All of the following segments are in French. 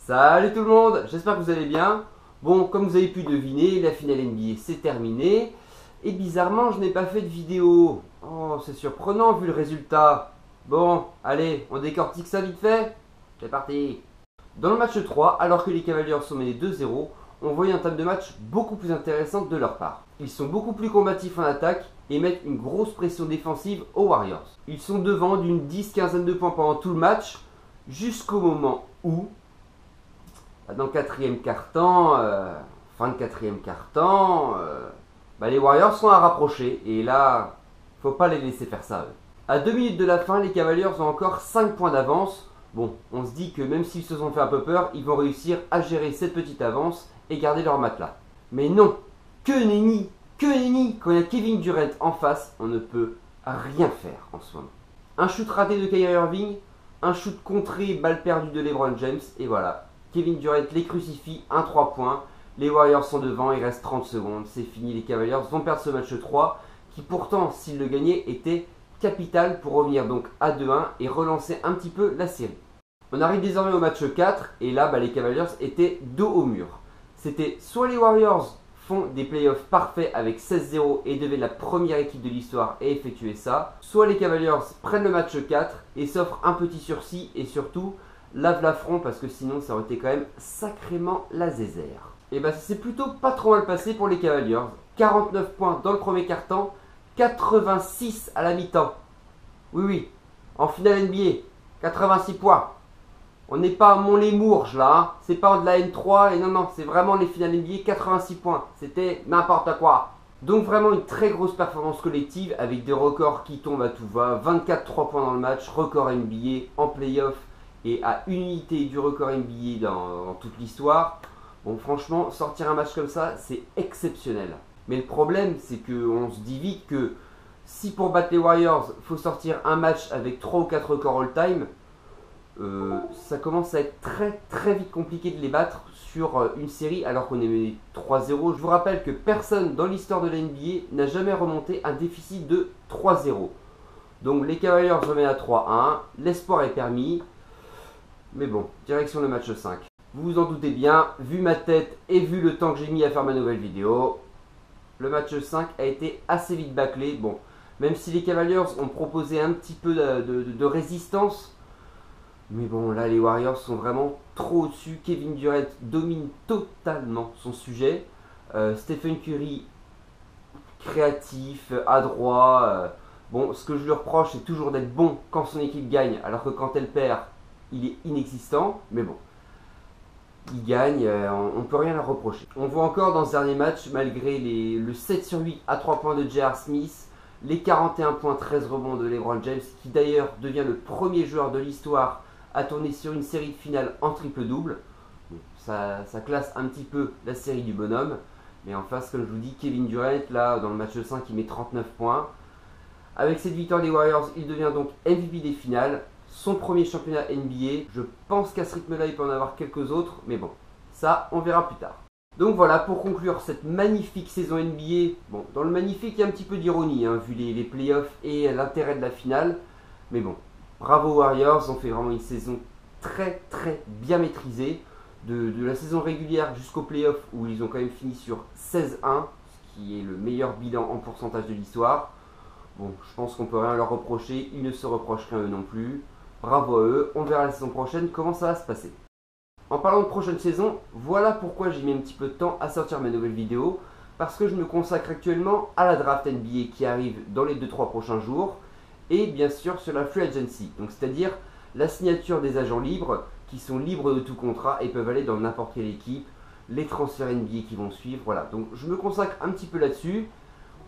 Salut tout le monde, j'espère que vous allez bien. Bon, comme vous avez pu deviner, la finale NBA c'est terminé. Et bizarrement, je n'ai pas fait de vidéo. Oh, c'est surprenant vu le résultat. Bon, allez, on décortique ça vite fait. C'est parti. Dans le match 3, alors que les Cavaliers sont menés 2-0, on voit une entame de match beaucoup plus intéressante de leur part. Ils sont beaucoup plus combatifs en attaque et mettent une grosse pression défensive aux Warriors. Ils sont devant d'une 10-15 de points pendant tout le match, jusqu'au moment où, dans le quatrième quart-temps, fin de quatrième quart-temps, les Warriors sont à rapprocher et là, faut pas les laisser faire ça. À 2 minutes de la fin, les Cavaliers ont encore 5 points d'avance. Bon, on se dit que même s'ils se sont fait un peu peur, ils vont réussir à gérer cette petite avance et garder leur matelas. Mais non, que nenni, quand il y a Kevin Durant en face, on ne peut rien faire en ce moment. Un shoot raté de Kyrie Irving, un shoot contré, balle perdue de LeBron James, et voilà. Kevin Durant les crucifie, 1-3 points. Les Warriors sont devant, il reste 30 secondes, c'est fini, les Cavaliers vont perdre ce match 3, qui pourtant, s'ils le gagnaient, était capital pour revenir donc à 2-1 et relancer un petit peu la série. On arrive désormais au match 4, et là, les Cavaliers étaient dos au mur. C'était soit les Warriors font des playoffs parfaits avec 16-0 et deviennent la première équipe de l'histoire et effectuer ça, soit les Cavaliers prennent le match 4 et s'offrent un petit sursis et surtout lave l'affront parce que sinon ça aurait été quand même sacrément la zézère. Et ça s'est plutôt pas trop mal passé pour les Cavaliers. 49 points dans le premier quart-temps, 86 à la mi-temps. Oui, en finale NBA, 86 points. On n'est pas à Mont-les-Mourges là, hein. C'est pas de la N3 et non, c'est vraiment les finales NBA, 86 points. C'était n'importe quoi. Donc vraiment une très grosse performance collective avec des records qui tombent à tout va. 24 3 points dans le match, record NBA en playoff et à une unité du record NBA dans toute l'histoire. Bon, franchement, sortir un match comme ça, c'est exceptionnel. Mais le problème, c'est qu'on se dit vite que si pour battre les Warriors, il faut sortir un match avec 3 ou 4 records all-time, ça commence à être très vite compliqué de les battre sur une série alors qu'on est mené 3-0. Je vous rappelle que personne dans l'histoire de la NBA n'a jamais remonté un déficit de 3-0. Donc les Cavaliers reviennent à 3-1, l'espoir est permis. Mais bon, direction le match 5. Vous vous en doutez bien, vu ma tête et vu le temps que j'ai mis à faire ma nouvelle vidéo, le match 5 a été assez vite bâclé. Bon, même si les Cavaliers ont proposé un petit peu de résistance, mais bon, là, les Warriors sont vraiment trop au-dessus. Kevin Durant domine totalement son sujet. Stephen Curry, créatif, adroit. Bon, ce que je lui reproche, c'est toujours d'être bon quand son équipe gagne, alors que quand elle perd, il est inexistant. Mais bon, il gagne, on ne peut rien leur reprocher. On voit encore dans ce dernier match, malgré le 7/8 à 3 points de J.R. Smith, les 41 points, 13 rebonds de LeBron James, qui d'ailleurs devient le premier joueur de l'histoire à tourner sur une série de finale en triple-double. Ça classe un petit peu la série du bonhomme. Mais en face, comme je vous dis, Kevin Durant, là, dans le match 5, il met 39 points. Avec cette victoire des Warriors, il devient donc MVP des finales. Son premier championnat NBA. Je pense qu'à ce rythme-là, il peut en avoir quelques autres. Mais bon, ça, on verra plus tard. Donc voilà, pour conclure cette magnifique saison NBA. Bon, dans le magnifique, il y a un petit peu d'ironie, hein, vu les playoffs et l'intérêt de la finale. Mais bon. Bravo Warriors, ont fait vraiment une saison très bien maîtrisée. De la saison régulière jusqu'au playoff où ils ont quand même fini sur 16-1, ce qui est le meilleur bilan en pourcentage de l'histoire. Bon, je pense qu'on peut rien leur reprocher, ils ne se reprochent rien eux non plus. Bravo à eux, on verra la saison prochaine comment ça va se passer. En parlant de prochaine saison, voilà pourquoi j'ai mis un petit peu de temps à sortir mes nouvelles vidéos. Parce que je me consacre actuellement à la draft NBA qui arrive dans les 2-3 prochains jours. Et bien sûr sur la free agency, donc c'est-à-dire la signature des agents libres qui sont libres de tout contrat et peuvent aller dans n'importe quelle équipe, les transferts NBA qui vont suivre, voilà. Donc je me consacre un petit peu là-dessus.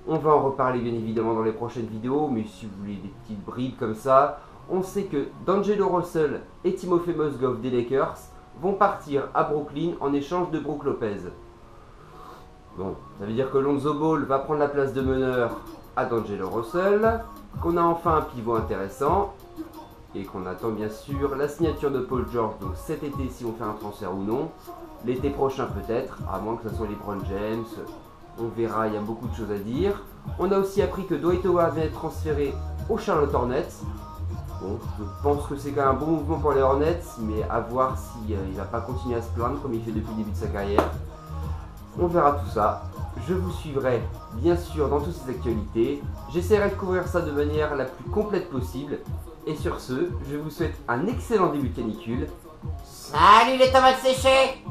On va en reparler bien évidemment dans les prochaines vidéos, mais si vous voulez des petites bribes comme ça, on sait que D'Angelo Russell et Timofey Mozgov des Lakers vont partir à Brooklyn en échange de Brook Lopez. Bon, ça veut dire que Lonzo Ball va prendre la place de meneur à D'Angelo Russell, qu'on a enfin un pivot intéressant et qu'on attend bien sûr la signature de Paul George, donc cet été si on fait un transfert ou non, l'été prochain peut-être, à moins que ce soit LeBron James, on verra, il y a beaucoup de choses à dire. On a aussi appris que Dwight Howard vient être transféré aux Charlotte Hornets, Bon, je pense que c'est quand même un bon mouvement pour les Hornets, mais à voir si il va pas continuer à se plaindre comme il fait depuis le début de sa carrière. On verra tout ça. Je vous suivrai bien sûr dans toutes ces actualités. J'essaierai de couvrir ça de manière la plus complète possible. Et sur ce, je vous souhaite un excellent début de canicule. Salut les tomates séchées!